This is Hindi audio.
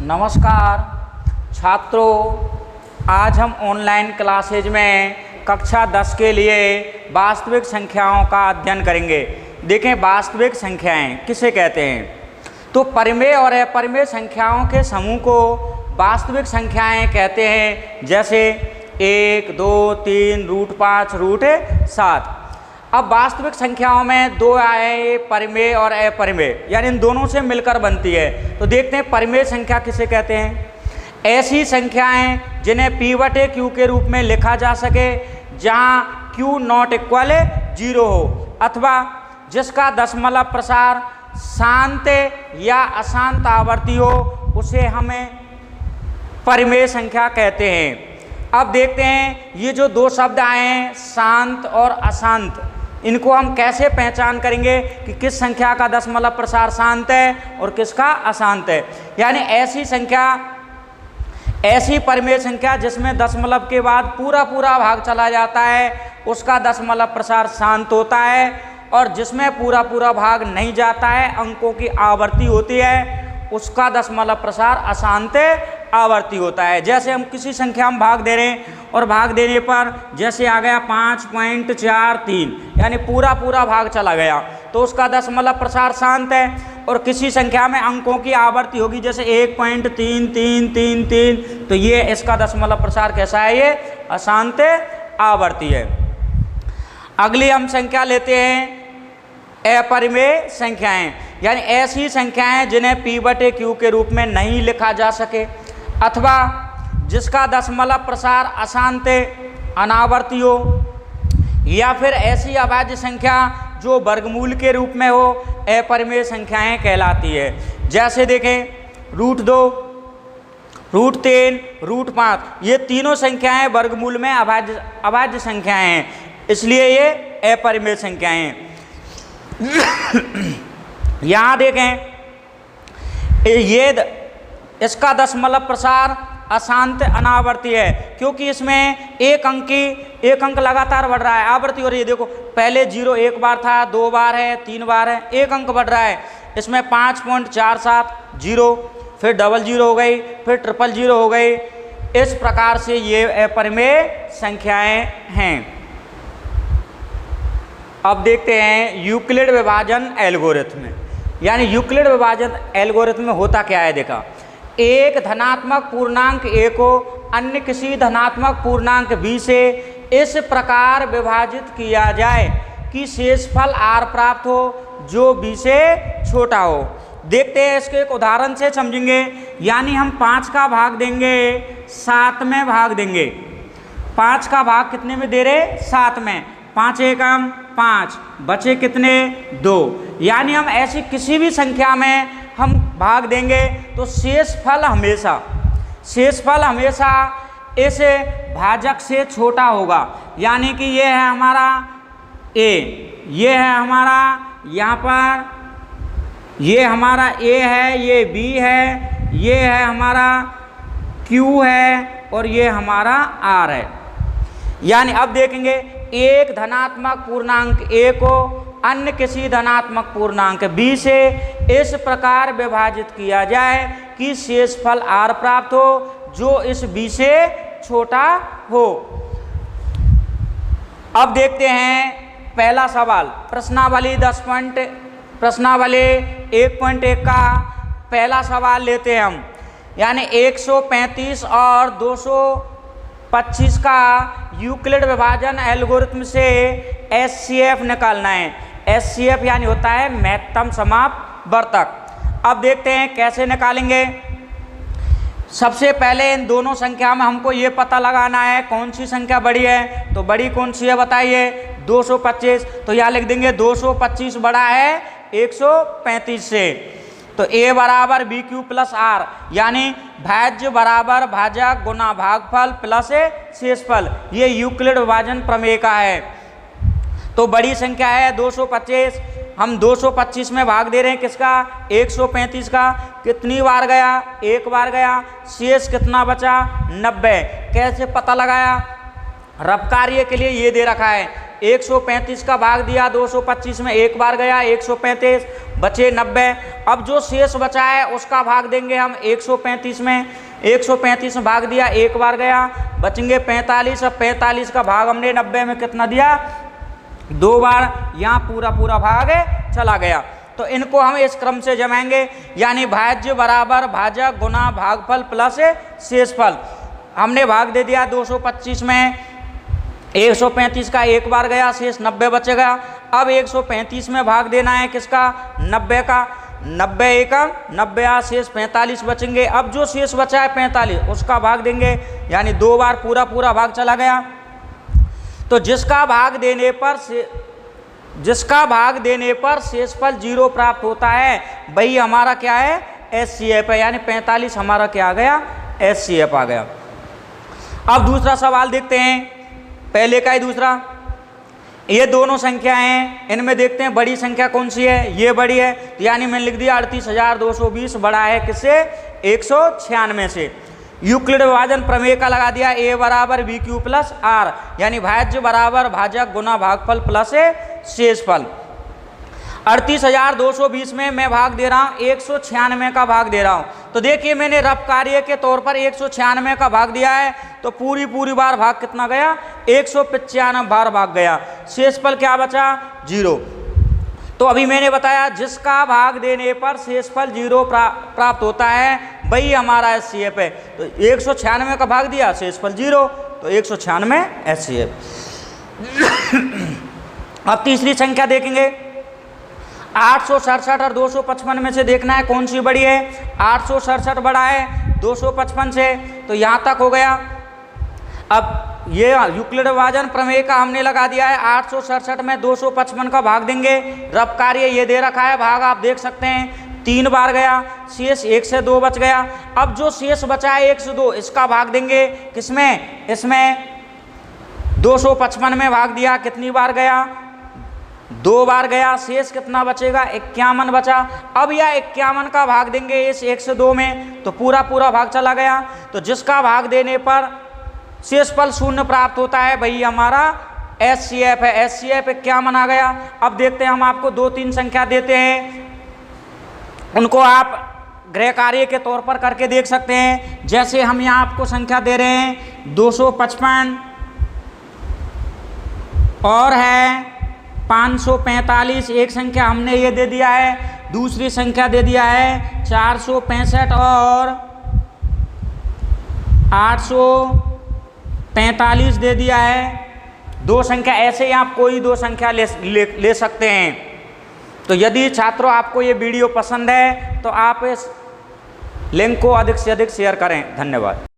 नमस्कार छात्रों, आज हम ऑनलाइन क्लासेज में कक्षा 10 के लिए वास्तविक संख्याओं का अध्ययन करेंगे। देखें, वास्तविक संख्याएं किसे कहते हैं? तो परिमेय और अपरिमेय संख्याओं के समूह को वास्तविक संख्याएं कहते हैं। जैसे 1, 2, 3, √5, √7। अब वास्तविक संख्याओं में दो आए, परिमेय और अपरिमेय, यानी इन दोनों से मिलकर बनती है। तो देखते हैं परिमेय संख्या किसे कहते हैं। ऐसी संख्याएं जिन्हें P/Q के रूप में लिखा जा सके जहां Q ≠ 0 हो, अथवा जिसका दशमलव प्रसार शांत या अशांत आवर्ती हो, उसे हमें परिमेय संख्या कहते हैं। अब देखते हैं ये जो दो शब्द आए हैं, शांत और अशांत, इनको हम कैसे पहचान करेंगे कि किस संख्या का दशमलव प्रसार शांत है और किसका अशांत है। यानी ऐसी परिमेय संख्या जिसमें दशमलव के बाद पूरा भाग चला जाता है, उसका दशमलव प्रसार शांत होता है, और जिसमें पूरा भाग नहीं जाता है, अंकों की आवर्ती होती है, उसका दशमलव प्रसार अशांत आवर्ती होता है। जैसे हम किसी संख्या में भाग दे रहे हैं और भाग देने पर जैसे आ गया 5.43, यानी पूरा भाग चला गया, तो उसका दशमलव प्रसार शांत है। और किसी संख्या में अंकों की आवर्ती होगी जैसे 1.3333, तो ये इसका दशमलव प्रसार कैसा है? ये अशांत आवर्ती है। अगली हम संख्या लेते हैं अपरिमेय संख्याएं, यानी ऐसी संख्याएं जिन्हें P/Q के रूप में नहीं लिखा जा सके, अथवा जिसका दशमलव प्रसार अशांत अनावर्ती हो, या फिर ऐसी अभाज्य संख्या जो वर्गमूल के रूप में हो, अपरिमेय संख्याएं कहलाती है। जैसे देखें √2, √3, √5, ये तीनों संख्याएं वर्गमूल में अभाज्य संख्याएं हैं, इसलिए ये अपरिमेय संख्याएं हैं। यहाँ देखें इसका दशमलव प्रसार अशांत अनावर्ती है, क्योंकि इसमें एक अंक लगातार बढ़ रहा है, आवर्ती हो रही है। देखो, पहले 0 एक बार था, 2 बार है, 3 बार है, एक अंक बढ़ रहा है। इसमें 5.47 0, फिर 00 हो गई, फिर 000 हो गई। इस प्रकार से ये अपरिमेय संख्याएं हैं। अब देखते हैं यूक्लिड विभाजन एल्गोरिथ्म, यानी यूक्लिड विभाजन एल्गोरिथ्म में होता क्या है। देखा, एक धनात्मक पूर्णांक A को अन्य किसी धनात्मक पूर्णांक B से इस प्रकार विभाजित किया जाए कि शेषफल R प्राप्त हो जो B से छोटा हो। देखते हैं, इसके एक उदाहरण से समझेंगे। यानी हम 5 का भाग देंगे 7 में भाग देंगे। 5 का भाग कितने में दे रहे? 7 में। 5 एकम 5, बचे कितने? 2। यानी हम ऐसी किसी भी संख्या में हम भाग देंगे तो शेषफल हमेशा इस भाजक से छोटा होगा। यानी कि ये है हमारा A, ये है हमारा, यहाँ पर ये हमारा A है, ये B है, ये है हमारा Q है, और ये हमारा R है। यानी अब देखेंगे, एक धनात्मक पूर्णांक A को अन्य किसी धनात्मक पूर्णांक B से इस प्रकार विभाजित किया जाए कि शेषफल R प्राप्त हो जो इस B से छोटा हो। अब देखते हैं पहला सवाल, प्रश्नावली 1.1 का पहला सवाल लेते हैं हम। यानी 135 और 225 का यूक्लिड विभाजन एल्गोरिथ्म से HCF निकालना है। HCF यानी होता है महत्तम समापवर्तक। अब देखते हैं कैसे निकालेंगे। सबसे पहले इन दोनों संख्या में हमको ये पता लगाना है कौन सी संख्या बड़ी है। तो बड़ी कौन सी है बताइए? 225। तो यहाँ लिख देंगे 225 बड़ा है 135 से। तो A बराबर BQ प्लस R, यानी भाज्य बराबर भाजक गुना भागफल प्लस शेषफल। ये यूक्लिड विभाजन प्रमेय का है। तो बड़ी संख्या है 225, हम 225 में भाग दे रहे हैं किसका? 135 का। कितनी बार गया? एक बार गया। शेष कितना बचा? 90। कैसे पता लगाया? रफ कार्य के लिए ये दे रखा है 135 का भाग दिया 225 में, एक बार गया 135, बचे 90। अब जो शेष बचा है उसका भाग देंगे हम 135 में, 135 में भाग दिया, एक बार गया, बचेंगे 45। अब 45 का भाग हमने 90 में कितना दिया, 2 बार, यहाँ पूरा पूरा भाग चला गया। तो इनको हम इस क्रम से जमाएंगे, यानी भाज्य बराबर भाजक गुना भागफल प्लस शेषफल। हमने भाग दे दिया 225 में, 135 का एक बार गया, शेष 90 बचेगा। अब 135 में भाग देना है किसका, 90 का, 90 एकम 90, शेष 45 बचेंगे। अब जो शेष बचा है 45 उसका भाग देंगे, यानी 2 बार पूरा पूरा भाग चला गया। तो जिसका भाग देने पर शेषफल 0 प्राप्त होता है वही हमारा क्या है, एचसीएफ है, यानी 45 हमारा क्या आ गया, एचसीएफ आ गया। अब दूसरा सवाल देखते हैं, पहले का ही दूसरा। ये दोनों संख्या हैं, इनमें देखते हैं बड़ी संख्या कौन सी है, ये बड़ी है, तो यानी मैंने लिख दिया 38,220 बड़ा है किससे, 196 से। यूक्लिड विभाजन प्रमेय का लगा दिया, a बराबर बी क्यू प्लस आर, यानी भाज्य बराबर भाजक गुना भागफल प्लस शेषफल। 38,220 में मैं भाग दे रहा हूँ 196 का भाग दे रहा हूँ। तो देखिए मैंने रफ कार्य के तौर पर 196 का भाग दिया है, तो पूरी बार भाग कितना गया, 195 बार भाग गया। शेषफल क्या बचा, 0। तो अभी मैंने बताया जिसका भाग देने पर शेषफल 0 प्राप्त होता है वही हमारा एचसीएफ है। तो 196 का भाग दिया, शेषफल 0, तो 196 एचसीएफ। अब तीसरी संख्या देखेंगे, 867 और 255 में से देखना है कौन सी बड़ी है। 867 बड़ा है 255 से, तो यहाँ तक हो गया। अब ये यूक्लिड विभाजन प्रमेय का हमने लगा दिया है, 867 में 255 का भाग देंगे। रफ कार्य ये दे रखा है, भाग आप देख सकते हैं 3 बार गया, शेष 1 से 2 बच गया। अब जो शेष बचा है 1 से 2, इसका भाग देंगे किसमें, इसमें 255 में भाग दिया, कितनी बार गया, 2 बार गया, शेष कितना बचेगा, 51 बचा। अब यह 51 का भाग देंगे इस 1 से 2 में, तो पूरा भाग चला गया। तो जिसका भाग देने पर शेषफल 0 प्राप्त होता है वही हमारा एचसीएफ है। एचसीएफ 51 आ गया। अब देखते हैं, हम आपको 2-3 संख्या देते हैं, उनको आप गृह कार्य के तौर पर करके देख सकते हैं। जैसे हम यहाँ आपको संख्या दे रहे हैं 255 और है 545, एक संख्या हमने ये दे दिया है, दूसरी संख्या दे दिया है 465 और 845 दे दिया है। 2 संख्या ऐसे ही आप कोई 2 संख्या ले सकते हैं। तो यदि छात्रों आपको ये वीडियो पसंद है तो आप इस लिंक को अधिक से अधिक शेयर करें। धन्यवाद।